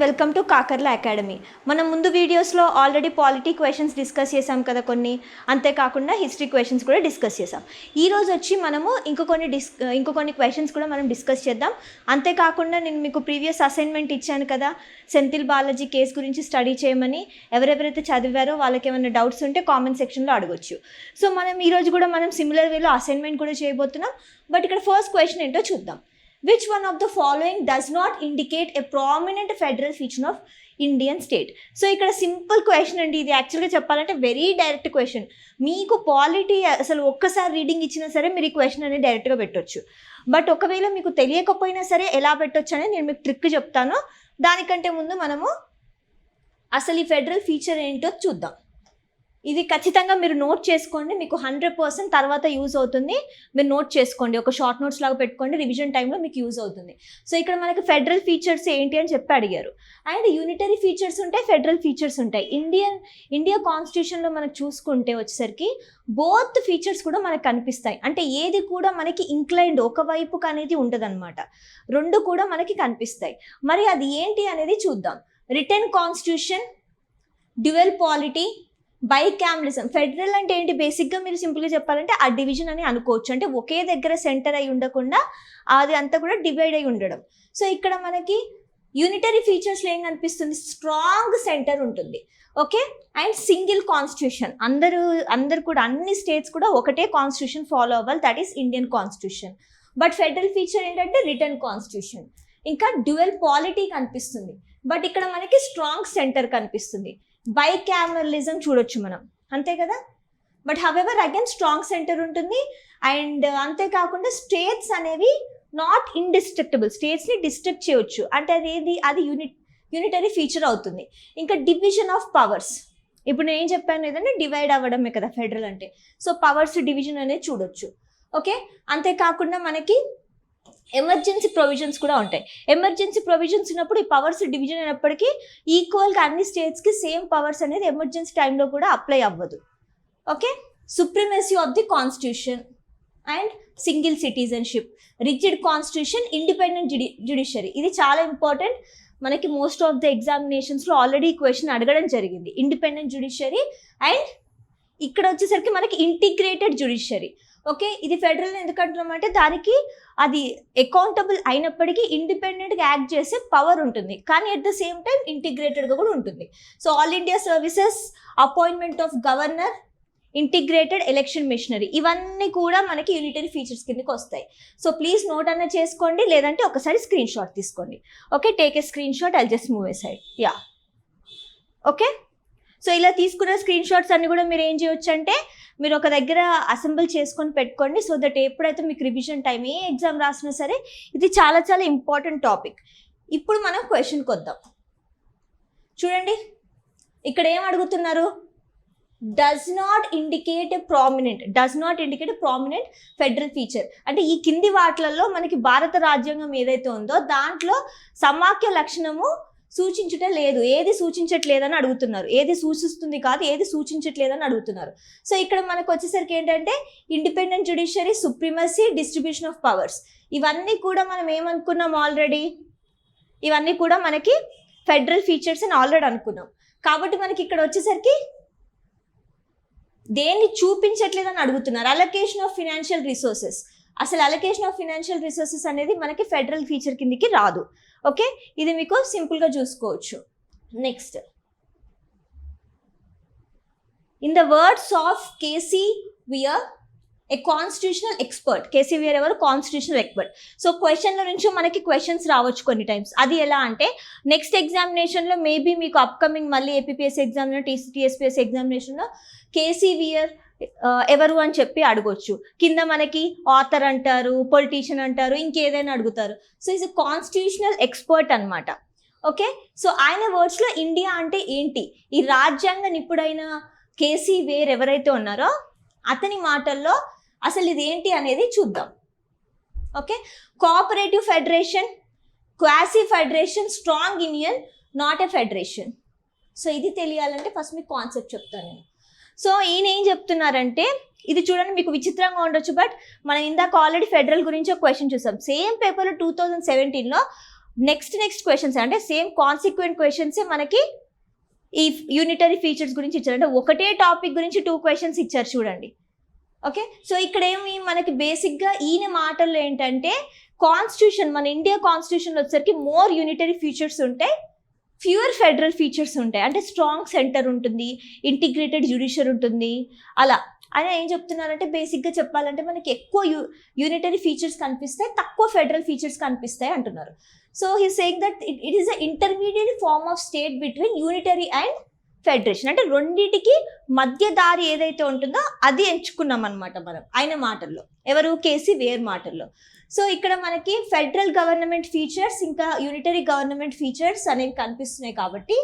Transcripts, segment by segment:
Welcome to Kakarla academy. మనం ముందు వీడియోస్లో ఆల్రెడీ పాలిటీ క్వశ్చన్స్ డిస్కస్ చేసాం కదా కొన్ని, అంతేకాకుండా హిస్టరీ క్వశ్చన్స్ కూడా డిస్కస్ చేసాం. ఈరోజు వచ్చి మనము ఇంకో కొన్ని క్వశ్చన్స్ కూడా మనం డిస్కస్ చేద్దాం. అంతేకాకుండా నేను మీకు ప్రీవియస్ అసైన్మెంట్ ఇచ్చాను కదా, సెంథిల్ బాలాజీ కేసు గురించి స్టడీ చేయమని. ఎవరెవరైతే చదివారో వాళ్ళకి ఏమైనా డౌట్స్ ఉంటే కామెంట్ సెక్షన్లో అడగొచ్చు. సో మనం ఈరోజు కూడా మనం సిమిలర్ వేలో అసైన్మెంట్ కూడా చేయబోతున్నాం. బట్ ఇక్కడ ఫస్ట్ క్వశ్చన్ ఏంటో చూద్దాం. Which one of the following does not indicate a prominent federal feature of Indian state? So ఇక్కడ సింపుల్ క్వశ్చన్ అండి. ఇది యాక్చువల్గా చెప్పాలంటే వెరీ డైరెక్ట్ క్వశ్చన్. మీకు పాలిటీ అసలు ఒక్కసారి రీడింగ్ ఇచ్చినా సరే మీరు ఈ క్వశ్చన్ అనేది డైరెక్ట్గా పెట్టొచ్చు. బట్ ఒకవేళ మీకు తెలియకపోయినా సరే ఎలా పెట్టొచ్చు అనేది నేను మీకు ట్రిక్ చెప్తాను. దానికంటే ముందు మనము అసలు ఈ ఫెడరల్ ఫీచర్ ఏంటో చూద్దాం. ఇది ఖచ్చితంగా మీరు నోట్ చేసుకోండి, మీకు 100% తర్వాత యూజ్ అవుతుంది. మీరు నోట్ చేసుకోండి, ఒక షార్ట్ నోట్స్ లాగా పెట్టుకోండి, రివిజన్ టైంలో మీకు యూజ్ అవుతుంది. సో ఇక్కడ మనకి ఫెడరల్ ఫీచర్స్ ఏంటి అని చెప్పి అడిగారు. అండ్ యూనిటరీ ఫీచర్స్ ఉంటాయి, ఫెడరల్ ఫీచర్స్ ఉంటాయి. ఇండియా కాన్స్టిట్యూషన్లో మనకు చూసుకుంటే వచ్చేసరికి బోత్ ఫీచర్స్ కూడా మనకు కనిపిస్తాయి. అంటే ఏది కూడా మనకి ఇంక్లైన్డ్ ఒకవైపుకి అనేది ఉండదన్నమాట, రెండు కూడా మనకి కనిపిస్తాయి. మరి అది ఏంటి అనేది చూద్దాం. Written constitution, dual polity, bicameralism. Federal అంటే ఏంటి? బేసిక్గా మీరు సింపుల్గా చెప్పాలంటే ఆ డివిజన్ అని అనుకోవచ్చు. అంటే ఒకే దగ్గర సెంటర్ అయి ఉండకుండా అది అంతా కూడా డివైడ్ అయి ఉండడం. సో ఇక్కడ మనకి యూనిటరీ ఫీచర్స్లో ఏం కనిపిస్తుంది? స్ట్రాంగ్ సెంటర్ ఉంటుంది, ఓకే. అండ్ సింగిల్ కాన్స్టిట్యూషన్, అందరు కూడా అన్ని స్టేట్స్ కూడా ఒకటే కాన్స్టిట్యూషన్ ఫాలో అవ్వాలి, that is Indian constitution. But federal feature ఏంటంటే రిటర్న్ కాన్స్టిట్యూషన్. ఇంకా డ్యూయల్ పాలిటీ కనిపిస్తుంది, బట్ ఇక్కడ మనకి స్ట్రాంగ్ సెంటర్ కనిపిస్తుంది. బైకామరలిజం చూడొచ్చు మనం, అంతే కదా. But however again strong centre ఉంటుంది. అండ్ అంతేకాకుండా స్టేట్స్ అనేవి నాట్ ఇండిస్ట్రక్టబుల్, స్టేట్స్ని డిస్ట్రక్ట్ చేయవచ్చు. అంటే అది యూనిటరీ ఫీచర్ అవుతుంది. ఇంకా డివిజన్ ఆఫ్ పవర్స్, ఇప్పుడు నేను ఏం చెప్పాను ఏదంటే డివైడ్ అవ్వడమే కదా ఫెడరల్ అంటే. సో పవర్స్ డివిజన్ అనేది చూడొచ్చు, ఓకే. అంతేకాకుండా మనకి ఎమర్జెన్సీ ప్రొవిజన్స్ కూడా ఉంటాయి. ఎమర్జెన్సీ ప్రొవిజన్స్ ఉన్నప్పుడు ఈ పవర్స్ డివిజన్ అయినప్పటికీ ఈక్వల్గా అన్ని స్టేట్స్కి సేమ్ పవర్స్ అనేది ఎమర్జెన్సీ టైంలో కూడా అప్లై అవ్వదు, okay. Supremacy of the constitution and single citizenship, rigid constitution, independent judiciary. ఇది చాలా ఇంపార్టెంట్. మనకి మోస్ట్ ఆఫ్ ద ఎగ్జామినేషన్స్లో ఆల్రెడీ ఈ క్వశ్చన్ అడగడం జరిగింది. ఇండిపెండెంట్ జ్యుడిషియరీ అండ్ ఇక్కడ వచ్చేసరికి మనకి ఇంటిగ్రేటెడ్ జ్యుడిషియరీ, ఓకే. ఇది ఫెడరల్ ఎందుకంటున్నామంటే దానికి అది అకౌంటబుల్ అయినప్పటికీ ఇండిపెండెంట్గా యాక్ట్ చేసే పవర్ ఉంటుంది, కానీ అట్ ద సేమ్ టైం ఇంటిగ్రేటెడ్గా కూడా ఉంటుంది. So all India services, appointment of governor, integrated election machinery, ఇవన్నీ కూడా మనకి యూనిటరీ ఫీచర్స్ కిందకి వస్తాయి. సో ప్లీజ్ నోట్ అన్న చేసుకోండి, లేదంటే ఒకసారి స్క్రీన్ షాట్ తీసుకోండి, okay. Take a screen shot, I'll just move A side, yeah, okay. So ఇలా తీసుకున్న స్క్రీన్ షాట్స్ అన్ని కూడా మీరు ఏం చేయొచ్చు అంటే మీరు ఒక దగ్గర అసెంబుల్ చేసుకొని పెట్టుకోండి. సో దట్ ఎప్పుడైతే మీకు రివిజన్ టైం ఏ ఎగ్జామ్ రాసినా సరే ఇది చాలా చాలా ఇంపార్టెంట్ టాపిక్. ఇప్పుడు మనం క్వశ్చన్కి వద్దాం. చూడండి ఇక్కడ ఏం అడుగుతున్నారు? Does not indicate a prominent federal feature. అంటే ఈ కింది వాటిలలో మనకి భారత రాజ్యాంగం ఏదైతే ఉందో దాంట్లో సమాఖ్య లక్షణము సూచించుట లేదు, ఏది సూచించట్లేదని అడుగుతున్నారు. ఏది సూచిస్తుంది కాదు, ఏది సూచించట్లేదని అడుగుతున్నారు. సో ఇక్కడ మనకు వచ్చేసరికి ఏంటంటే independent judiciary, supremacy, distribution of powers, ఇవన్నీ కూడా మనం ఏమనుకున్నాం ఆల్రెడీ, ఇవన్నీ కూడా మనకి ఫెడరల్ ఫీచర్స్ అని ఆల్రెడీ అనుకున్నాం. కాబట్టి మనకి ఇక్కడ వచ్చేసరికి దేన్ని చూపించట్లేదని అడుగుతున్నారు. అలొకేషన్ ఆఫ్ ఫినాన్షియల్ రిసోర్సెస్, అసలు అలొకేషన్ ఆఫ్ ఫినాన్షియల్ రిసోర్సెస్ అనేది మనకి ఫెడరల్ ఫీచర్ కిందికి రాదు, ఓకే. ఇది మీకు సింపుల్గా చూసుకోవచ్చు. Next, in the words of K C Wheare a constitutional expert. K C Wheare ఎవరు? Constitutional expert. సో క్వశ్చన్ల నుంచి మనకి క్వశ్చన్స్ రావచ్చు కొన్ని టైమ్స్. అది ఎలా అంటే నెక్స్ట్ ఎగ్జామినేషన్లో మేబీ మీకు అప్కమింగ్ మళ్ళీ ఏపీపీఎస్సీ ఎగ్జామ్లో, టీఎస్పీఎస్సీ ఎగ్జామినేషన్లో కేసీ వియర్ ఎవరు అని చెప్పి అడగొచ్చు. కింద మనకి ఆథర్ అంటారు, పొలిటీషియన్ అంటారు, ఇంకేదైనా అడుగుతారు. So is a constitutional expert అనమాట, ఓకే. సో ఆయన వర్డ్స్లో ఇండియా అంటే ఏంటి, ఈ రాజ్యాంగ నిపుణుడైన కేసీ వియర్ ఎవరైతే ఉన్నారో అతని మాటల్లో అసలు ఇది ఏంటి అనేది చూద్దాం, okay. Cooperative federation, quasi federation, strong union, not a federation. So ఇది తెలియాలంటే ఫస్ట్ మీకు కాన్సెప్ట్ చెప్తాను నేను. సో ఈయన ఏం చెప్తున్నారంటే, ఇది చూడండి మీకు విచిత్రంగా ఉండొచ్చు, బట్ మనం ఇందాక ఆల్రెడీ ఫెడరల్ గురించి ఒక క్వశ్చన్ చూసాం. సేమ్ పేపర్లో 2017లో నెక్స్ట్ క్వశ్చన్స్ అంటే సేమ్ కాన్సిక్వెంట్ క్వశ్చన్సే మనకి ఈ యూనిటరీ ఫీచర్స్ గురించి ఇచ్చారు. అంటే ఒకటే టాపిక్ గురించి 2 క్వశ్చన్స్ ఇచ్చారు చూడండి. ఓకే, సో ఇక్కడ ఏమి మనకి బేసిక్గా ఈయన మాటల్లో ఏంటంటే కాన్స్టిట్యూషన్, మన ఇండియా కాన్స్టిట్యూషన్లో వచ్చేసరికి మోర్ యూనిటరీ ఫీచర్స్ ఉంటాయి, ఫ్యూర్ ఫెడరల్ ఫీచర్స్ ఉంటాయి. అంటే స్ట్రాంగ్ సెంటర్ ఉంటుంది, ఇంటిగ్రేటెడ్ జ్యుడిషియరీ ఉంటుంది. అలా ఆయన ఏం చెప్తున్నారంటే బేసిక్గా చెప్పాలంటే మనకి ఎక్కువ యూనిటరీ ఫీచర్స్ కనిపిస్తాయి, తక్కువ ఫెడరల్ ఫీచర్స్ కనిపిస్తాయి అంటున్నారు. So he saying that it is a intermediate form of state between unitary and federation. అంటే రెండింటికి మధ్య దారి ఏదైతే ఉంటుందో అది ఎంచుకున్నాం అనమాట మనం ఆయన మాటల్లో. ఎవరు? కేసీ వేర్ మాటల్లో. సో ఇక్కడ మనకి ఫెడరల్ గవర్నమెంట్ ఫీచర్స్ ఇంకా యూనిటరీ గవర్నమెంట్ ఫీచర్స్ అనేవి కనిపిస్తున్నాయి కాబట్టి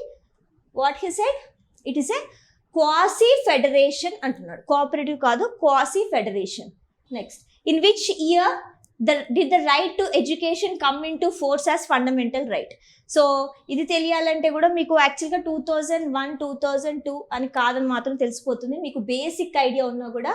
what he said, it is a quasi federation అంటున్నాడు. కోఆపరేటివ్ కాదు, quasi federation. Next, in which year did the right to education come into force as fundamental right? So ఇది తెలియాలంటే కూడా మీకు యాక్చువల్గా 2001, 2002 అని కాదని మాత్రం తెలిసిపోతుంది. మీకు బేసిక్ ఐడియా ఉన్నా కూడా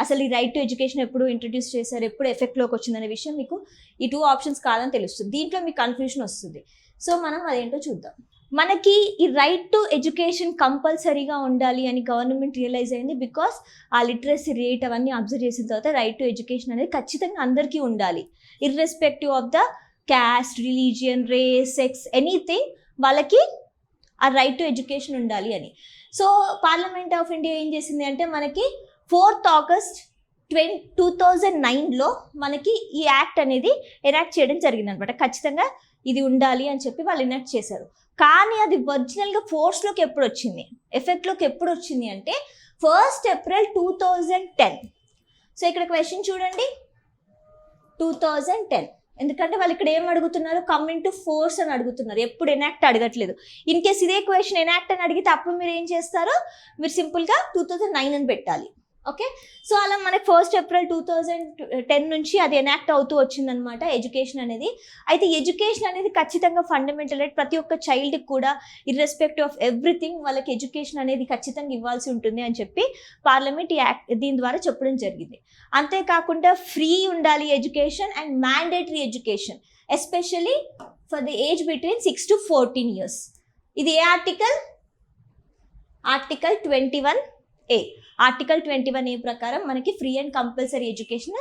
అసలు ఈ రైట్ టు ఎడ్యుకేషన్ ఎప్పుడు ఇంట్రడ్యూస్ చేశారు, ఎప్పుడు ఎఫెక్ట్లోకి వచ్చిందనే విషయం మీకు ఈ 2 ఆప్షన్స్ కాదని తెలుస్తుంది. దీంట్లో మీకు కన్ఫ్యూషన్ వస్తుంది. సో మనం అదేంటో చూద్దాం. మనకి ఈ రైట్ టు ఎడ్యుకేషన్ కంపల్సరీగా ఉండాలి అని గవర్నమెంట్ రియలైజ్ అయింది. బికాస్ ఆ లిటరసీ రేట్ అవన్నీ అబ్జర్వ్ చేసిన తర్వాత రైట్ టు ఎడ్యుకేషన్ అనేది ఖచ్చితంగా అందరికీ ఉండాలి, irrespective of the caste, religion, race, sex, anything, వాళ్ళకి ఆ రైట్ టు ఎడ్యుకేషన్ ఉండాలి అని. సో పార్లమెంట్ ఆఫ్ ఇండియా ఏం చేసింది అంటే మనకి 4th August 2009లో మనకి ఈ యాక్ట్ అనేది ఎనాక్ట్ చేయడం జరిగింది అనమాట. ఖచ్చితంగా ఇది ఉండాలి అని చెప్పి వాళ్ళు ఎనాక్ట్ చేశారు. కానీ అది ఒరిజినల్గా ఫోర్స్లోకి ఎప్పుడు వచ్చింది, ఎఫెక్ట్లోకి ఎప్పుడు వచ్చింది అంటే 1st April 2010. సో ఇక్కడ క్వశ్చన్ చూడండి, 2010. ఎందుకంటే వాళ్ళు ఇక్కడ ఏం అడుగుతున్నారు, కమింగ్ టు ఫోర్స్ అని అడుగుతున్నారు, ఎప్పుడు ఎనాక్ట్ అడగట్లేదు. ఇన్ కేస్ ఇదే క్వశ్చన్ ఎనాక్ట్ అని అడిగితే అప్పుడు మీరు ఏం చేస్తారు, మీరు సింపుల్గా 2009 అని పెట్టాలి. ఓకే, సో అలా మనకి 1st April 2010 నుంచి అది ఎనాక్ట్ అవుతూ వచ్చిందనమాట ఎడ్యుకేషన్ అనేది. అయితే ఎడ్యుకేషన్ అనేది ఖచ్చితంగా ఫండమెంటల్ రైట్, ప్రతి ఒక్క చైల్డ్కి కూడా ఇర్రెస్పెక్టివ్ ఆఫ్ ఎవ్రీథింగ్ వాళ్ళకి ఎడ్యుకేషన్ అనేది ఖచ్చితంగా ఇవ్వాల్సి ఉంటుంది అని చెప్పి పార్లమెంట్ ఈ యాక్ట్ దీని ద్వారా చెప్పడం జరిగింది. అంతేకాకుండా ఫ్రీ ఉండాలి education and mandatory education, especially for the age between 6 to 14 years. ఇది ఏ article? Article 21A. Article 21A ప్రకారం మనకి ఫ్రీ అండ్ కంపల్సరీ ఎడ్యుకేషన్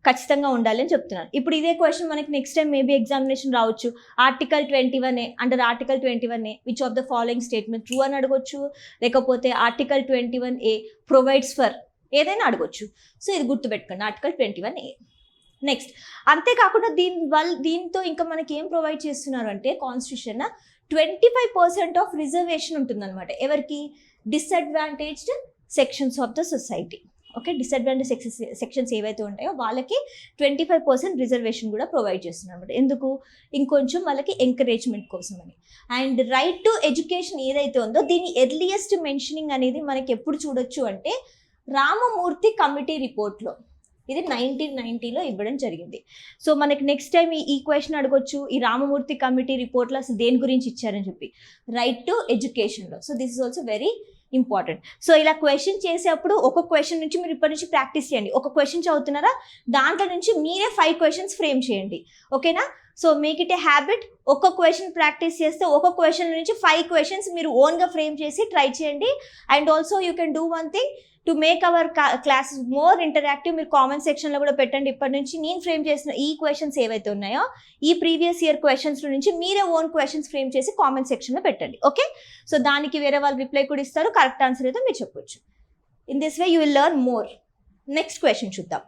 ఖచ్చితంగా ఉండాలి అని చెప్తున్నారు. ఇప్పుడు ఇదే క్వశ్చన్ మనకి నెక్స్ట్ టైం మేబీ ఎగ్జామినేషన్ రావచ్చు. Article 21A, under article 21A which of the following statement true అని అడగొచ్చు, లేకపోతే ఆర్టికల్ 21A ప్రొవైడ్స్ ఫర్ ఏదైనా అడగొచ్చు. సో ఇది గుర్తుపెట్టుకోండి, ఆర్టికల్ 21A. నెక్స్ట్, అంతేకాకుండా దీంతో ఇంకా మనకి ఏం ప్రొవైడ్ చేస్తున్నారు అంటే కాన్స్టిట్యూషన్ 25% ఆఫ్ రిజర్వేషన్ ఉంటుందన్నమాట. ఎవరికి? Disadvantaged sections of the society. Okay, disadvantage sections ఏవైతే ఉంటాయో వాళ్ళకి 25% రిజర్వేషన్ కూడా ప్రొవైడ్ చేస్తున్నారు అనమాట. ఎందుకు? ఇంకొంచెం వాళ్ళకి ఎంకరేజ్మెంట్ కోసం అని. అండ్ రైట్ టు ఎడ్యుకేషన్ ఏదైతే ఉందో దీని ఎర్లియస్ట్ మెన్షనింగ్ అనేది మనకి ఎప్పుడు చూడొచ్చు అంటే రామమూర్తి కమిటీ రిపోర్ట్లో. ఇది 1990లో ఇవ్వడం జరిగింది. సో మనకి నెక్స్ట్ టైం ఈ క్వశ్చన్ అడగొచ్చు, ఈ రామమూర్తి కమిటీ రిపోర్ట్లో అసలు దేని గురించి ఇచ్చారని చెప్పి, రైట్ టు ఎడ్యుకేషన్లో. So this is also very important. So ఇలా క్వశ్చన్ చేసేటప్పుడు ఒక క్వశ్చన్ నుంచి మీరు ఇప్పటి నుంచి ప్రాక్టీస్ చేయండి. ఒక క్వశ్చన్ చదువుతున్నారా, దాంట్లో నుంచి మీరే 5 questions ఫ్రేమ్ చేయండి. ఓకేనా? So make it a habit. ఒక క్వశ్చన్ ప్రాక్టీస్ చేస్తే ఒక క్వశ్చన్ నుంచి 5 questions మీరు ఓన్గా ఫ్రేమ్ చేసి ట్రై చేయండి. And also you can do one thing to make our classes more interactive. మీరు కామెంట్ సెక్షన్లో కూడా పెట్టండి. ఇప్పటి నుంచి నేను ఫ్రేమ్ చేసిన ఈ క్వశ్చన్స్ ఏవైతే ఉన్నాయో ఈ ప్రీవియస్ ఇయర్ క్వశ్చన్స్ నుంచి మీరే ఓన్ క్వశ్చన్స్ ఫ్రేమ్ చేసి కామెంట్ సెక్షన్లో పెట్టండి. ఓకే, సో దానికి వేరే వాళ్ళు రిప్లై కూడా ఇస్తారు, కరెక్ట్ ఆన్సర్ అయితే మీరు చెప్పొచ్చు. In this way you will learn more. Next question చూద్దాం.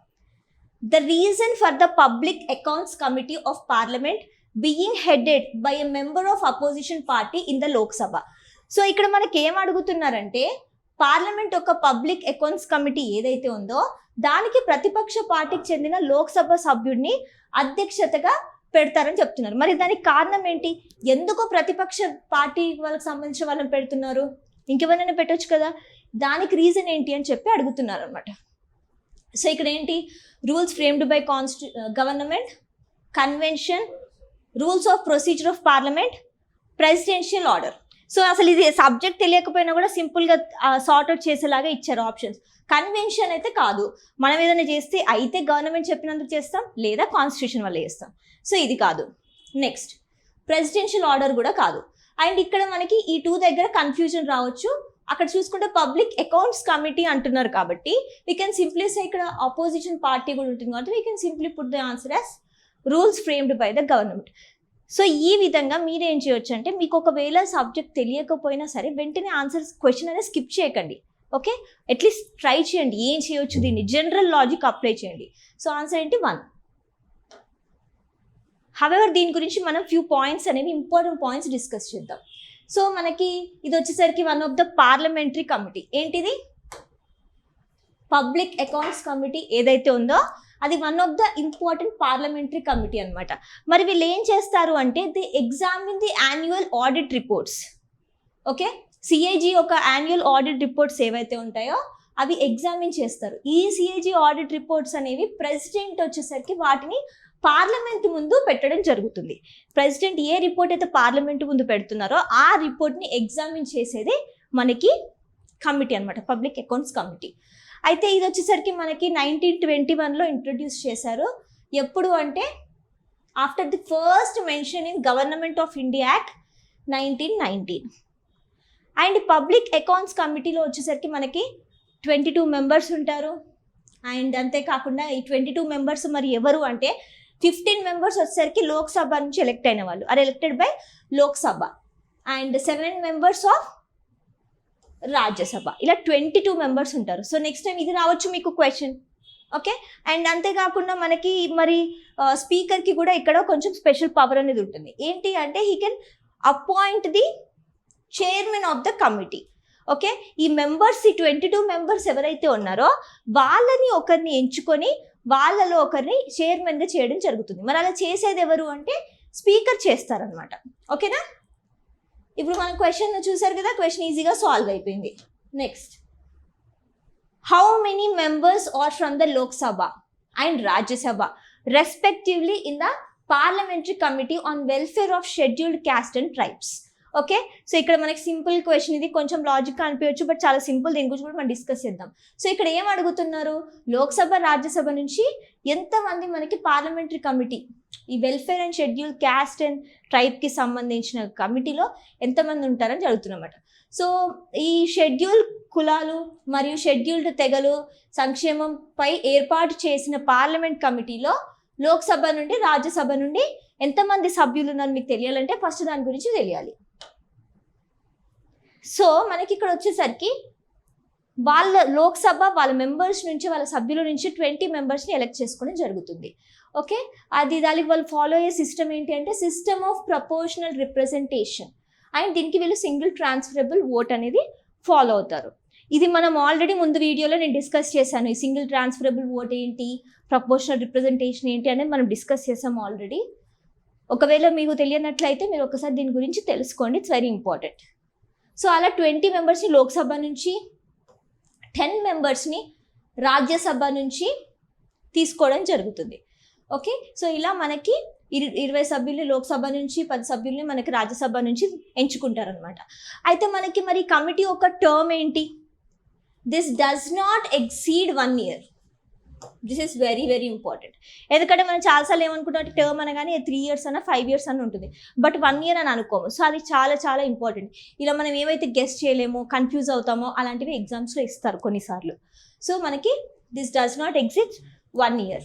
The reason for the public accounts committee of parliament being headed by a member of opposition party in the Lok Sabha. సో ఇక్కడ మనకి ఏం అడుగుతున్నారంటే పార్లమెంట్ ఒక పబ్లిక్ అకౌంట్స్ కమిటీ ఏదైతే ఉందో దానికి ప్రతిపక్ష పార్టీకి చెందిన లోక్సభ సభ్యుడిని అధ్యక్షతగా పెడతారని చెప్తున్నారు. మరి దానికి కారణం ఏంటి? ఎందుకో ప్రతిపక్ష పార్టీ వాళ్ళకి సంబంధించిన వాళ్ళని పెడుతున్నారు, ఇంకెవరైనా పెట్టొచ్చు కదా, దానికి రీజన్ ఏంటి అని చెప్పి అడుగుతున్నారు అనమాట. సో ఇక్కడ ఏంటి? Rules framed by government, convention, rules of procedure of parliament, presidential order. So అసలు ఇది సబ్జెక్ట్ తెలియకపోయినా కూడా సింపుల్గా సార్ట్అవుట్ చేసేలాగా ఇచ్చారు ఆప్షన్స్. కన్వెన్షన్ అయితే కాదు, మనం ఏదైనా చేస్తే అయితే గవర్నమెంట్ చెప్పినందుకు చేస్తాం, లేదా కాన్స్టిట్యూషన్ వల్ల చేస్తాం. సో ఇది కాదు. నెక్స్ట్, ప్రెసిడెన్షియల్ ఆర్డర్ కూడా కాదు. అండ్ ఇక్కడ మనకి ఈ 2 దగ్గర కన్ఫ్యూజన్ రావచ్చు. అక్కడ చూసుకుంటే పబ్లిక్ అకౌంట్స్ కమిటీ అంటున్నారు కాబట్టి వీ కెన్ సింప్లీ సే ఇక్కడ ఆపోజిషన్ పార్టీ కూడా ఉంటుంది కాబట్టి we can simply put the answer as rules framed by the government. So ఈ విధంగా మీరు ఏం చేయొచ్చు అంటే మీకు ఒకవేళ సబ్జెక్ట్ తెలియకపోయినా సరే వెంటనే ఆన్సర్ క్వశ్చన్ అనేది స్కిప్ చేయకండి. ఓకే, అట్లీస్ట్ ట్రై చేయండి ఏం చేయొచ్చు, దీన్ని జనరల్ లాజిక్ అప్లై చేయండి. సో ఆన్సర్ ఏంటి 1. హవెవర్ దీని గురించి మనం ఫ్యూ పాయింట్స్ అనేవి ఇంపార్టెంట్ పాయింట్స్ డిస్కస్ చేద్దాం. సో మనకి ఇది వచ్చేసరికి one of the parliamentary committee. ఏంటిది? పబ్లిక్ అకౌంట్స్ కమిటీ ఏదైతే ఉందో అది one of the important parliamentary committee అనమాట. మరి వీళ్ళు ఏం చేస్తారు అంటే the examine the annual audit reports. Okay, CAG ఒక యాన్యువల్ ఆడిట్ రిపోర్ట్స్ ఏవైతే ఉంటాయో అవి ఎగ్జామిన్ చేస్తారు. ఈ సిఏజీ ఆడిట్ రిపోర్ట్స్ అనేవి ప్రెసిడెంట్ వచ్చేసరికి వాటిని పార్లమెంట్ ముందు పెట్టడం జరుగుతుంది. ప్రెసిడెంట్ ఏ రిపోర్ట్ అయితే పార్లమెంట్ ముందు పెడుతున్నారో ఆ రిపోర్ట్ని ఎగ్జామిన్ చేసేది మనకి కమిటీ అనమాట, పబ్లిక్ అకౌంట్స్ కమిటీ. అయితే ఇది వచ్చేసరికి మనకి 1921లో ఇంట్రొడ్యూస్ చేశారు. ఎప్పుడు అంటే after the first mention in government of India act 1919. And public accounts కమిటీలో వచ్చేసరికి మనకి 22 మెంబర్స్ ఉంటారు. అండ్ అంతేకాకుండా ఈ 22 మెంబర్స్ మరి ఎవరు అంటే 15 మెంబర్స్ వచ్చేసరికి లోక్సభ నుంచి ఎలెక్ట్ అయిన వాళ్ళు, are elected by Lok Sabha. And 7 members of Rajya Sabha. ఇలా 22 మెంబర్స్ ఉంటారు. సో నెక్స్ట్ టైం ఇది రావచ్చు మీకు క్వశ్చన్. ఓకే, అండ్ అంతేకాకుండా మనకి మరి స్పీకర్కి కూడా ఇక్కడ కొంచెం స్పెషల్ పవర్ అనేది ఉంటుంది. ఏంటి అంటే he can appoint the chairman of the committee. Okay, ఈ మెంబర్స్, ఈ 22 మెంబర్స్ ఎవరైతే ఉన్నారో వాళ్ళని ఒకరిని ఎంచుకొని వాళ్ళలో ఒకరిని చైర్మన్గా చేయడం జరుగుతుంది. మరి అలా చేసేది ఎవరు అంటే స్పీకర్ చేస్తారనమాట. ఓకేనా? ఇప్పుడు మనం క్వశ్చన్ చూసారు కదా, క్వశ్చన్ ఈజీగా సాల్వ్ అయిపోయింది. Next, how many members are from the Lok Sabha and Rajya Sabha respectively in the parliamentary committee on welfare of scheduled caste and tribes. Okay, so ఇక్కడ మనకి సింపుల్ క్వశ్చన్, ఇది కొంచెం లాజిక్ అనిపించవచ్చు బట్ చాలా సింపుల్. దీని గురించి కూడా మనం డిస్కస్ చేద్దాం. సో ఇక్కడ ఏం అడుగుతున్నారు, లోక్సభ రాజ్యసభ నుంచి ఎంతమంది మనకి పార్లమెంటరీ కమిటీ ఈ welfare and schedule caste and ట్రైబ్కి సంబంధించిన కమిటీలో ఎంతమంది ఉంటారని అడుగుతున్నమాట. సో ఈ షెడ్యూల్ కులాలు మరియు షెడ్యూల్డ్ తెగలు సంక్షేమంపై ఏర్పాటు చేసిన పార్లమెంట్ కమిటీలో లోక్సభ నుండి రాజ్యసభ నుండి ఎంతమంది సభ్యులు ఉన్నారు మీకు తెలియాలంటే ఫస్ట్ దాని గురించి తెలియాలి. సో మనకి ఇక్కడ వచ్చేసరికి వాళ్ళ లోక్సభ వాళ్ళ మెంబర్స్ నుంచి, వాళ్ళ సభ్యుల నుంచి 20 మెంబర్స్ని ఎలెక్ట్ చేసుకోవడం జరుగుతుంది. ఓకే, అది దానికి వాళ్ళు ఫాలో అయ్యే సిస్టమ్ ఏంటి అంటే system of proportional representation. And దీనికి వీళ్ళు సింగిల్ ట్రాన్స్ఫరబుల్ ఓట్ అనేది ఫాలో అవుతారు. ఇది మనం ఆల్రెడీ ముందు వీడియోలో నేను డిస్కస్ చేశాను. ఈ సింగిల్ ట్రాన్స్ఫరబుల్ ఓట్ ఏంటి, ప్రపోర్షనల్ రిప్రజెంటేషన్ ఏంటి అనేది మనం డిస్కస్ చేసాం ఆల్రెడీ. ఒకవేళ మీకు తెలియనట్లయితే మీరు ఒకసారి దీని గురించి తెలుసుకోండి, ఇట్స్ వెరీ ఇంపార్టెంట్. సో అలా 20 మెంబర్స్ని లోక్సభ నుంచి, 10 మెంబర్స్ని రాజ్యసభ నుంచి తీసుకోవడం జరుగుతుంది. ఓకే, సో ఇలా మనకి 20 సభ్యుల్ని లోక్సభ నుంచి, 10 సభ్యుల్ని మనకి రాజ్యసభ నుంచి ఎంచుకుంటారనమాట. అయితే మనకి మరి కమిటీ ఒక టర్మ్ ఏంటి, this does not exceed 1 year. This is very very important. ఎందుకంటే మనం చాలాసార్లు ఏమనుకుంటాం టర్మ్ అనగానే 3 years అన్న 5 years అని ఉంటుంది, బట్ 1 year అని అనుకోము. సో అది చాలా చాలా ఇంపార్టెంట్. ఇలా మనం ఏమైతే గెస్ చేయలేమో, కన్ఫ్యూజ్ అవుతామో అలాంటివి ఎగ్జామ్స్లో ఇస్తారు కొన్నిసార్లు. సో మనకి this does not exceed 1 year.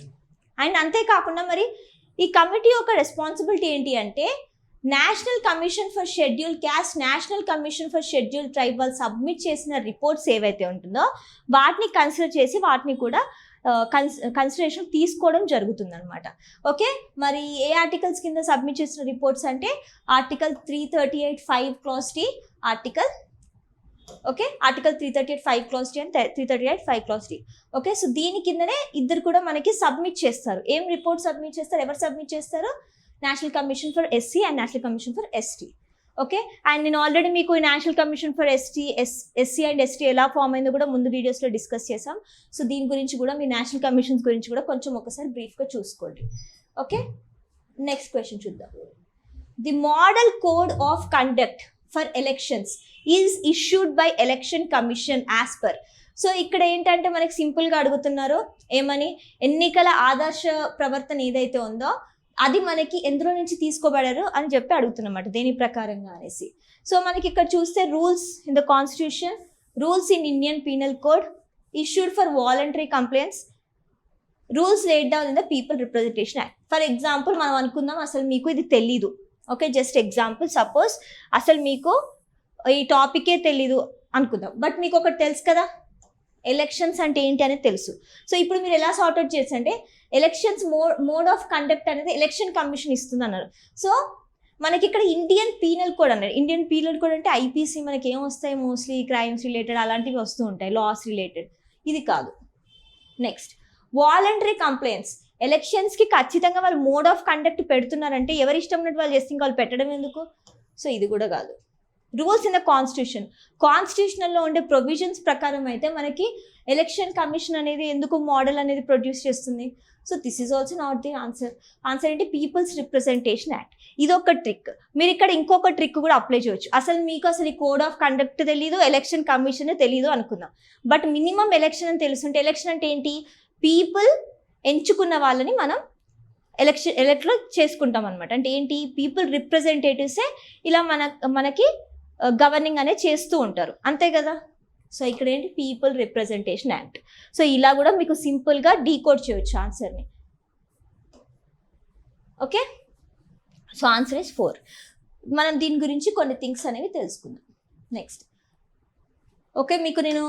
And అంతేకాకుండా మరి ఈ కమిటీ యొక్క రెస్పాన్సిబిలిటీ ఏంటి అంటే national commission for schedule caste, national commission for schedule tribe వాళ్ళు సబ్మిట్ చేసిన రిపోర్ట్స్ ఏవైతే ఉంటుందో వాటిని కన్సిడర్ చేసి వాటిని కూడా కన్సిడరేషన్ తీసుకోవడం జరుగుతుంది అనమాట. ఓకే, మరి ఏ ఆర్టికల్స్ కింద సబ్మిట్ చేసిన రిపోర్ట్స్ అంటే article 338(5) clause D, article 338(5) clause D and 338(5) clause D. Okay, so దీని కిందనే ఇద్దరు కూడా మనకి సబ్మిట్ చేస్తారు. ఏం రిపోర్ట్ సబ్మిట్ చేస్తారు, ఎవరు సబ్మిట్ చేస్తారు, national commission for SC and national commission for ST. Okay, and నేను ఆల్రెడీ మీకు national commission for SC and ST ఎలా ఫామ్ అయిందో కూడా ముందు వీడియోస్లో డిస్కస్ చేసాం. సో దీని గురించి కూడా మీ నేషనల్ కమిషన్స్ గురించి కూడా కొంచెం ఒకసారి బ్రీఫ్గా చూసుకోండి. ఓకే, నెక్స్ట్ క్వశ్చన్ చూద్దాం. The model code of conduct for elections is issued by election commission as per. So ఇక్కడ ఏంటంటే మనకి సింపుల్గా అడుగుతున్నారు ఏమని, ఎన్నికల ఆదర్శ ప్రవర్తన ఏదైతే ఉందో అది మనకి ఎందులో నుంచి తీసుకోబడారు అని చెప్పి అడుగుతున్నమాట, దేని ప్రకారంగా అనేసి. సో మనకి ఇక్కడ చూస్తే rules in the constitution, rules in Indian penal code, issued for voluntary complaints, rules laid down in the people representation act. For example మనం అనుకుందాం అసలు మీకు ఇది తెలీదు, ఓకే, జస్ట్ ఎగ్జాంపుల్, సపోజ్ అసలు మీకు ఈ టాపికే తెలీదు అనుకుందాం, బట్ మీకు ఒకటి తెలుసు కదా, ఎలక్షన్స్ అంటే ఏంటి అనేది తెలుసు. సో ఇప్పుడు మీరు ఎలా సార్ట్అవుట్ చేసి అంటే ఎలక్షన్స్ మోడ్ ఆఫ్ కండక్ట్ అనేది ఎలక్షన్ కమిషన్ ఇస్తుంది అన్నారు. సో మనకి ఇక్కడ ఇండియన్ పీనల్ కోడ్ అన్నారు. ఇండియన్ పీనల్ కోడ్ అంటే ఐపీసీ మనకి ఏం వస్తాయి, మోస్ట్లీ క్రైమ్స్ రిలేటెడ్ అలాంటివి వస్తూ ఉంటాయి, లాస్ రిలేటెడ్. ఇది కాదు. Next voluntary complaints. ఎలక్షన్స్కి ఖచ్చితంగా వాళ్ళు మోడ్ ఆఫ్ కండక్ట్ పెడుతున్నారంటే ఎవరి ఇష్టం ఉన్నట్టు వాళ్ళు చేస్తే వాళ్ళు పెట్టడం ఎందుకు? సో ఇది కూడా కాదు. రూల్స్ ఇన్ ద కాన్స్టిట్యూషన్, కాన్స్టిట్యూషనల్లో ఉండే ప్రొవిజన్స్ ప్రకారం అయితే మనకి ఎలక్షన్ కమిషన్ అనేది ఎందుకు మోడల్ అనేది ప్రొడ్యూస్ చేస్తుంది? So this is also not the answer. Answer ఏంటి? Peoples representation act. ఇదొక ట్రిక్. మీరు ఇక్కడ ఇంకొక ట్రిక్ కూడా అప్లై చేయొచ్చు. అసలు మీకు అసలు ఈ కోడ్ ఆఫ్ కండక్ట్ తెలీదు, ఎలక్షన్ కమిషన్ తెలీదు అనుకుందాం, బట్ మినిమం ఎలక్షన్ అని తెలుసుంటే, ఎలక్షన్ అంటే ఏంటి? పీపుల్ ఎంచుకున్న వాళ్ళని మనం ఎలక్ట్లో చేసుకుంటాం అనమాట. అంటే ఏంటి? పీపుల్ రిప్రజెంటేటివ్సే ఇలా మనకి గవర్నింగ్ అనేది చేస్తూ ఉంటారు, అంతే కదా. సో ఇక్కడ ఏంటి? People representation act. సో ఇలా కూడా మీకు సింపుల్గా డీకోడ్ చేయొచ్చు ఆన్సర్ని. Okay, so answer is 4. మనం దీని గురించి కొన్ని థింగ్స్ అనేవి తెలుసుకుందాం. నెక్స్ట్, ఓకే, మీకు నేను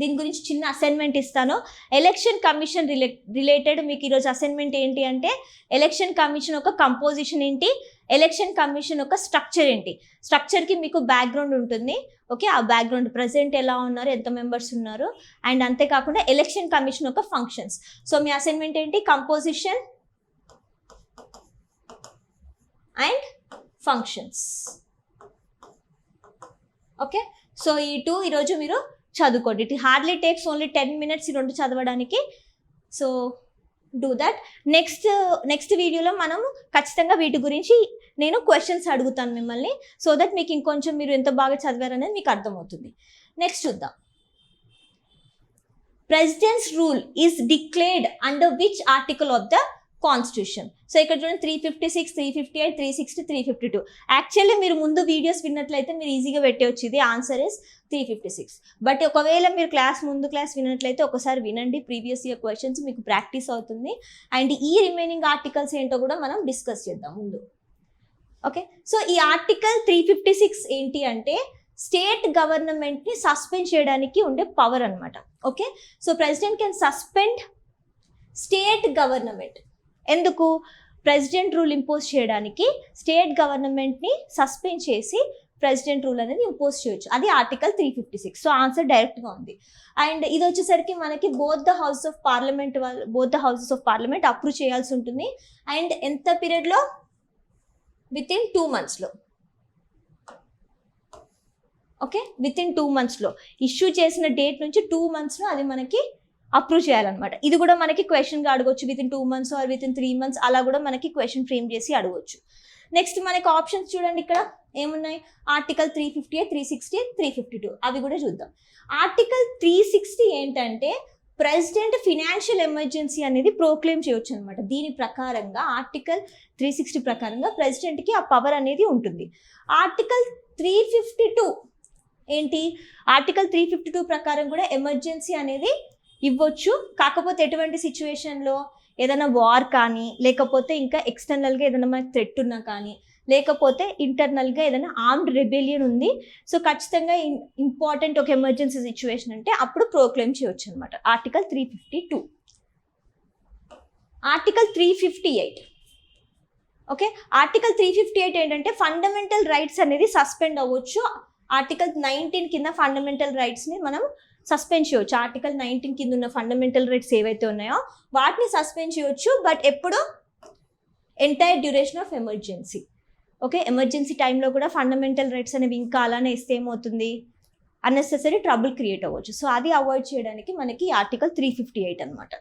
దీని గురించి చిన్న అసైన్మెంట్ ఇస్తాను. ఎలక్షన్ కమిషన్ రిలేటెడ్ మీకు ఈరోజు అసైన్మెంట్ ఏంటి అంటే, ఎలక్షన్ కమిషన్ ఒక కంపోజిషన్ ఏంటి, ఎలక్షన్ కమిషన్ ఒక స్ట్రక్చర్ ఏంటి. స్ట్రక్చర్కి మీకు బ్యాక్గ్రౌండ్ ఉంటుంది, ఓకే, ఆ బ్యాక్గ్రౌండ్ ప్రజెంట్ ఎలా ఉన్నారు, ఎంత మెంబర్స్ ఉన్నారు, అండ్ అంతేకాకుండా ఎలక్షన్ కమిషన్ ఒక ఫంక్షన్స్. సో మీ అసైన్మెంట్ ఏంటి? Composition and functions. Okay, so ఈ 2 ఈరోజు మీరు చదువుకోండి. It hardly takes only 10 minutes ఈ 2 చదవడానికి. So do that. నెక్స్ట్ వీడియోలో మనం ఖచ్చితంగా వీటి గురించి నేను క్వశ్చన్స్ అడుగుతాను మిమ్మల్ని, సో దట్ మీకు ఇంకొంచెం మీరు ఎంత బాగా చదివారనేది మీకు అర్థమవుతుంది. నెక్స్ట్ చూద్దాం. Presidents rule is declared under which article of the constitution? So ఇక్కడ చూడండి 356, 358, 360, 352. యాక్చువల్లీ మీరు ముందు వీడియోస్ విన్నట్లయితే మీరు ఈజీగా పెట్టవచ్చు, ఇది ఆన్సర్ ఇస్ 356. బట్ ఒకవేళ మీరు ముందు క్లాస్ విన్నట్లయితే ఒకసారి వినండి, ప్రీవియస్ ఇయర్ క్వశ్చన్స్ మీకు ప్రాక్టీస్ అవుతుంది. అండ్ ఈ రిమైనింగ్ ఆర్టికల్స్ ఏంటో కూడా మనం డిస్కస్ చేద్దాం ముందు. ఓకే, సో ఈ ఆర్టికల్ 356 ఏంటి అంటే స్టేట్ గవర్నమెంట్ని సస్పెండ్ చేయడానికి ఉండే పవర్ అనమాట. Okay, so president can suspend state government. ఎందుకు? ప్రెసిడెంట్ రూల్ ఇంపోజ్ చేయడానికి స్టేట్ గవర్నమెంట్ని సస్పెండ్ చేసి ప్రెసిడెంట్ రూల్ అనేది ఇంపోజ్ చేయొచ్చు, అది ఆర్టికల్ 356. సో ఆన్సర్ డైరెక్ట్గా ఉంది. అండ్ ఇది వచ్చేసరికి మనకి both the houses of parliament approve చేయాల్సి ఉంటుంది. అండ్ ఎంత పీరియడ్లో? విత్ ఇన్ 2 monthsలో. ఓకే, విత్ ఇన్ 2 monthsలో ఇష్యూ చేసిన డేట్ నుంచి 2 monthsలో అది మనకి అప్రూవ్ చేయాలన్నమాట. ఇది కూడా మనకి క్వశ్చన్గా అడగొచ్చు, with in 2 months or within 3 months, అలా కూడా మనకి క్వశ్చన్ ఫ్రేమ్ చేసి అడగవచ్చు. నెక్స్ట్ మనకి ఆప్షన్స్ చూడండి, ఇక్కడ ఏమున్నాయి? ఆర్టికల్ 358, 360, 352, అవి కూడా చూద్దాం. ఆర్టికల్ 360 ఏంటంటే ప్రెసిడెంట్ ఫినాన్షియల్ ఎమర్జెన్సీ అనేది ప్రోక్లెయిమ్ చేయొచ్చు అనమాట. దీని ప్రకారంగా ఆర్టికల్ 360 ప్రకారంగా ప్రెసిడెంట్కి ఆ పవర్ అనేది ఉంటుంది. ఆర్టికల్ 352 ఏంటి? ఆర్టికల్ 352 ప్రకారం కూడా ఎమర్జెన్సీ అనేది ఇవ్వచ్చు, కాకపోతే ఎటువంటి సిచ్యువేషన్లో? ఏదైనా వార్ కానీ, లేకపోతే ఇంకా ఎక్స్టర్నల్గా ఏదైనా మనకి థ్రెట్ ఉన్నా కానీ, లేకపోతే ఇంటర్నల్గా ఏదైనా ఆర్మ్డ్ రెబెలియన్ ఉంది, సో ఖచ్చితంగా ఇంపార్టెంట్ ఒక ఎమర్జెన్సీ సిచ్యువేషన్ అంటే అప్పుడు ప్రోక్లెయిమ్ చేయొచ్చు అనమాట. ఆర్టికల్ 352. ఆర్టికల్ 358. ఓకే, ఆర్టికల్ 358 ఏంటంటే ఫండమెంటల్ రైట్స్ అనేది సస్పెండ్ అవ్వచ్చు. ఆర్టికల్ 19 కింద ఫండమెంటల్ రైట్స్ని మనం సస్పెండ్ చేయొచ్చు. ఆర్టికల్ 19 కింద ఉన్న ఫండమెంటల్ రైట్స్ ఏవైతే ఉన్నాయో వాటిని సస్పెండ్ చేయొచ్చు, బట్ ఎప్పుడు? Entire duration of emergency. Okay, emergency టైంలో కూడా ఫండమెంటల్ రైట్స్ అనేవి ఇంకా అలానే ఇస్తే ఏమవుతుంది? అన్నెసెసరీ ట్రబుల్ క్రియేట్ అవ్వచ్చు. సో అది అవాయిడ్ చేయడానికి మనకి ఆర్టికల్ 358 అనమాట.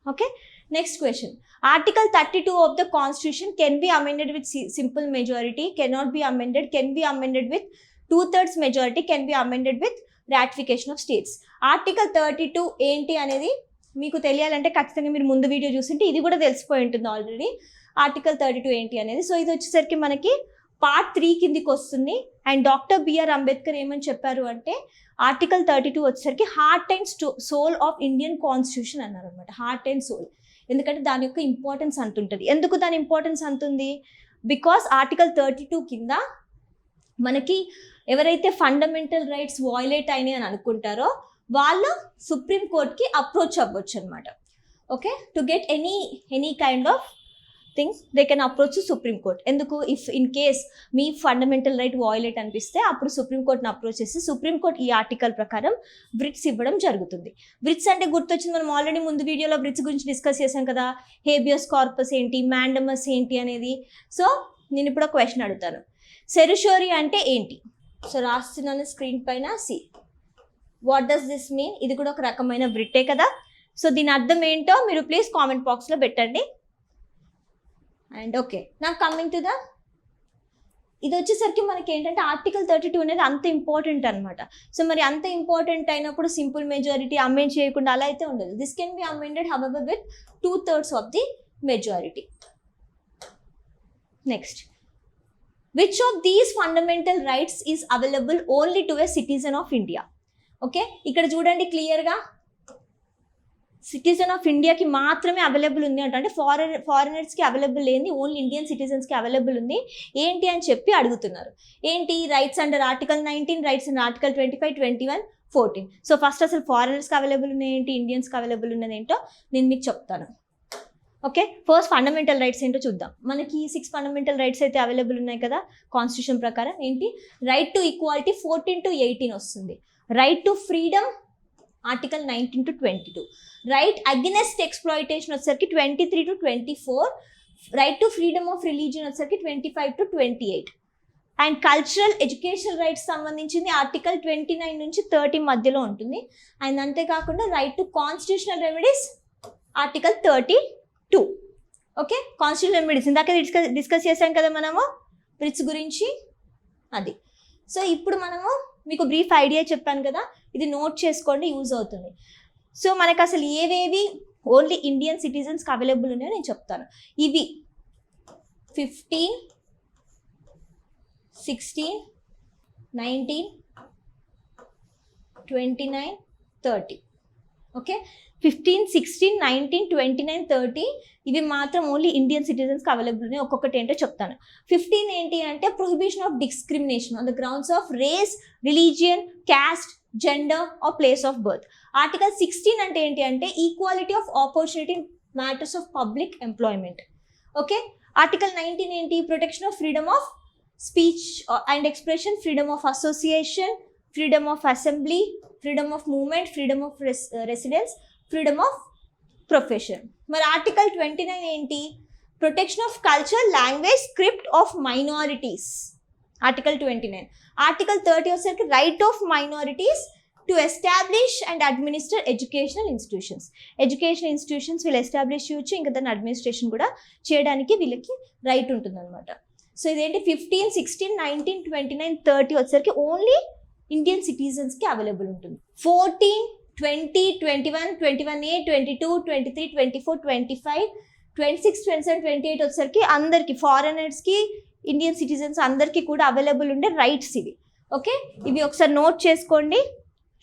Okay, next question. Article 32 of the constitution can be amended with simple majority, cannot be amended, can be amended with 2/3 majority, can be amended with ratification of states. Article 32 ఏంటి అనేది మీకు తెలియాలంటే ఖచ్చితంగా మీరు ముందు వీడియో చూస్తుంటే ఇది కూడా తెలిసిపోయి ఉంటుంది ఆల్రెడీ. ఆర్టికల్ 32 ఏంటి అనేది. సో ఇది వచ్చేసరికి మనకి పార్ట్ 3 కిందికి వస్తుంది. అండ్ డాక్టర్ బిఆర్ అంబేద్కర్ ఏమని చెప్పారు అంటే ఆర్టికల్ 32 వచ్చేసరికి heart and soul of Indian constitution అన్నారు అనమాట. హార్ట్ అండ్ సోల్, ఎందుకంటే దాని యొక్క ఇంపార్టెన్స్ అంతుంటుంది. ఎందుకు దాని ఇంపార్టెన్స్ అంతుంది? బికాస్ ఆర్టికల్ 32 కింద మనకి ఎవరైతే ఫండమెంటల్ రైట్స్ వయలేట్ అయినాయి అని అనుకుంటారో వాళ్ళు సుప్రీం కోర్ట్కి అప్రోచ్ అవ్వచ్చు అనమాట. Okay, to get any kind of things they can approach supreme court. ఎందుకు? ఇఫ్ ఇన్ కేస్ మీ ఫండమెంటల్ రైట్ వయలేట్ అనిపిస్తే అప్పుడు సుప్రీం కోర్ట్ని అప్రోచ్ చేసి సుప్రీం కోర్ట్ ఈ ఆర్టికల్ ప్రకారం బ్రిట్స్ ఇవ్వడం జరుగుతుంది. బ్రిట్స్ అంటే గుర్తొచ్చింది, మనం ఆల్రెడీ ముందు వీడియోలో బ్రిట్స్ గురించి డిస్కస్ చేశాం కదా. హేబియస్ కార్పస్ ఏంటి, మ్యాండమస్ ఏంటి అనేది. సో నేను ఇప్పుడు ఒక క్వశ్చన్ అడుగుతాను, సెరిషోరీ అంటే ఏంటి? సో రాస్తున్నాను స్క్రీన్ పైన. See what does this mean? ఇది కూడా ఒక రకమైన బ్రిట్టే కదా. సో దీని అర్థం ఏంటో మీరు ప్లీజ్ కామెంట్ బాక్స్లో పెట్టండి. అండ్ ఓకే, నా కమింగ్ టు ద ఇది వచ్చేసరికి మనకి ఏంటంటే ఆర్టికల్ 32 అనేది అంత ఇంపార్టెంట్ అనమాట. సో మరి అంత ఇంపార్టెంట్ అయినప్పుడు సింపుల్ మెజారిటీ అమెండ్ చేయకుండా అలా అయితే ఉండదు. This can be amended however with 2/3 of the majority. Next, which of these fundamental rights is available only to a citizen of India? Okay, ఇక్కడ చూడండి క్లియర్గా సిటిజన్ ఆఫ్ ఇండియాకి మాత్రమే అవైలబుల్ ఉంది అంటే ఫారినర్స్కి అవైలబుల్ లేని ఓన్లీ ఇండియన్ సిటిజన్స్కి అవైలబుల్ ఉంది ఏంటి అని చెప్పి అడుగుతున్నారు. ఏంటి? Rights under article 19, rights under article 25, 21, 14. So first అసలు ఫారినర్స్కి అవైలబుల్ ఉన్నాయి ఏంటి, ఇండియన్స్కి అవైలబుల్ ఉన్నది ఏంటో నేను మీకు చెప్తాను. ఓకే, ఫస్ట్ ఫండమెంటల్ రైట్స్ ఏంటో చూద్దాం. మనకి 6 ఫండమెంటల్ రైట్స్ అయితే అవైలబుల్ ఉన్నాయి కదా కాన్స్టిట్యూషన్ ప్రకారం. ఏంటి? రైట్ టు ఈక్వాలిటీ 14 to 18 వస్తుంది. Right to freedom article 19 to 22. Right against exploitation వచ్చేసరికి 23 to 24. Right to freedom of religion వచ్చేసరికి 25 to 28. And cultural educational rights సంబంధించింది ఆర్టికల్ 29 నుంచి 30 మధ్యలో ఉంటుంది. అండ్ అంతేకాకుండా right to constitutional remedies article 32. Okay, constitutional remedies ఇందాక discuss చేశాం కదా మనము బ్రిట్స్ గురించి, అది. సో ఇప్పుడు మనము మీకు బ్రీఫ్ ఐడియా చెప్పాను కదా, ఇది నోట్ చేసుకోండి, యూజ్ అవుతుంది. సో మనకు అసలు ఏవేవి ఓన్లీ ఇండియన్ సిటిజన్స్కి అవైలబుల్ ఉన్నాయో నేను చెప్తాను. ఇవి 15, 16, 19, 29, 30. ఓకే, 15, 16, 19, 29, 30 ఇవి మాత్రం ఓన్లీ ఇండియన్ సిటిజన్స్కి అవైలబుల్ ఉన్నాయి. ఒక్కొక్కటి ఏంటో చెప్తాను. 15 ఏంటి అంటే prohibition of discrimination on the grounds of race, religion, caste, gender or place of birth. Article 16 అంటే ఏంటి అంటే equality of opportunity in matters of public employment. Okay, article 19 ఏంటి? Protection of freedom of speech and expression, freedom of association, freedom of assembly, freedom of movement, freedom of residence, freedom of profession. మరి article 29 ఏంటి? Protection of culture, language, script of minorities article 29. Article 30 వచ్చేసరికి right of minorities to establish and administer educational institutions. Educational institutions వీళ్ళు establish చేయొచ్చు, ఇంకా దాని administration కూడా చేయడానికి వీళ్ళకి రైట్ ఉంటుంది అనమాట. సో ఇదేంటి 15, 16, 19, 29, 30 వచ్చేసరికి ఓన్లీ ఇండియన్ సిటిజన్స్కి అవైలబుల్ ఉంటుంది. 14, 20, 21, 21A, 22, 23, 24, 25, 26, 27, 28 వచ్చేసరికి అందరికి ఫారినర్స్కి ఇండియన్ సిటిజన్స్ అందరికీ కూడా అవైలబుల్ ఉండే రైట్స్ ఇవి. ఓకే, ఇవి ఒకసారి నోట్ చేసుకోండి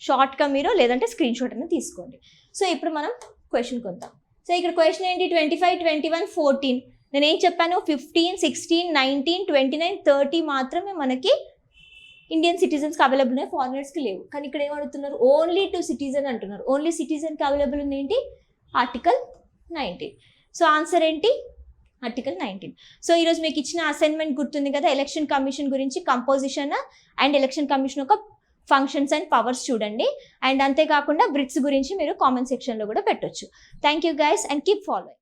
షార్ట్గా మీరు, లేదంటే స్క్రీన్ షాట్ అనేది తీసుకోండి. సో ఇప్పుడు మనం క్వశ్చన్కి వద్దాం. సో ఇక్కడ క్వశ్చన్ ఏంటి? 25, 21, 14. నేను ఏం చెప్పాను? 15, 16, 19, 29, 30 మాత్రమే మనకి ఇండియన్ సిటిజన్స్కి అవైలబుల్ ఉన్నాయి, ఫారినర్స్కి లేవు. కానీ ఇక్కడ ఏమడుగుతున్నారు? ఓన్లీ టు సిటిజన్ అంటున్నారు. ఓన్లీ సిటిజన్కి అవైలబుల్ ఉంది ఏంటి? ఆర్టికల్ 19. సో ఆన్సర్ ఏంటి? ఆర్టికల్ 19. సో ఈరోజు మీకు ఇచ్చిన అసైన్మెంట్ గుర్తుంది కదా, ఎలక్షన్ కమిషన్ గురించి కంపోజిషన్ అండ్ ఎలక్షన్ కమిషన్ యొక్క ఫంక్షన్స్ అండ్ పవర్స్ చూడండి. అండ్ అంతేకాకుండా బ్రిట్స్ గురించి మీరు కామెంట్ సెక్షన్లో కూడా పెట్టొచ్చు. Thank you guys and keep following.